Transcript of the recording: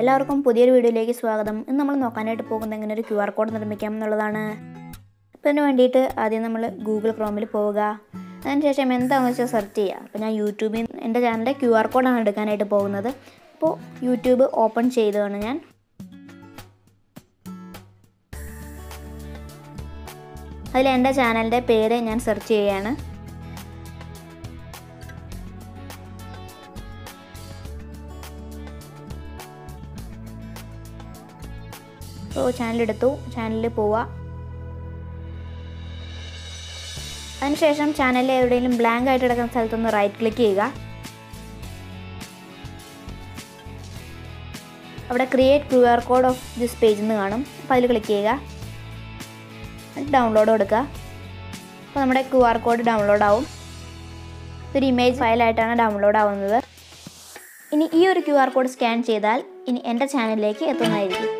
എല്ലാവർക്കും പുതിയൊരു വീഡിയോയിലേക്ക് സ്വാഗതം. ഇന്ന് നമ്മൾ നോക്കാനായിട്ട് പോകുന്നത് എങ്ങനെ ഒരു QR കോഡ് നിർമ്മിക്കാം എന്നുള്ളതാണ്. അപ്പോൾ ഇതിന് വേണ്ടിയിട്ട് ആദ്യം നമ്മൾ ഗൂഗിൾ ക്രോമിൽ പോവുക. അതിനുശേഷം എന്താണെന്ന് വെച്ചാൽ സെർച്ച് ചെയ്യുക. അപ്പോൾ ഞാൻ യൂട്യൂബിൽ എൻ്റെ ചാനലിൻ്റെ QR കോഡാണ് എടുക്കാനായിട്ട് പോകുന്നത്. അപ്പോൾ യൂട്യൂബ് ഓപ്പൺ ചെയ്തതാണ് ഞാൻ. അതിൽ എൻ്റെ ചാനലിൻ്റെ പേര് ഞാൻ സെർച്ച് ചെയ്യുകയാണ്. അപ്പോൾ ചാനലെടുത്തു, ചാനലിൽ പോവുക. അതിനുശേഷം ചാനലിൽ എവിടെയെങ്കിലും ബ്ലാങ്ക് ആയിട്ട് കിടക്കുന്ന സ്ഥലത്തൊന്ന് റൈറ്റ് ക്ലിക്ക് ചെയ്യുക. അവിടെ create QR code of this page എന്ന് കാണും. അപ്പോൾ അതിൽ ക്ലിക്ക് ചെയ്യുക. ഡൗൺലോഡ് കൊടുക്കുക. അപ്പോൾ നമ്മുടെ QR കോഡ് ഡൗൺലോഡ് ആവും. ഇതൊരു ഇമേജ് ഫയലായിട്ടാണ് ഡൗൺലോഡ് ആവുന്നത്. ഇനി ഈ ഒരു QR കോഡ് സ്കാൻ ചെയ്താൽ ഇനി എൻ്റെ ചാനലിലേക്ക് എത്തുന്നതായിരിക്കും.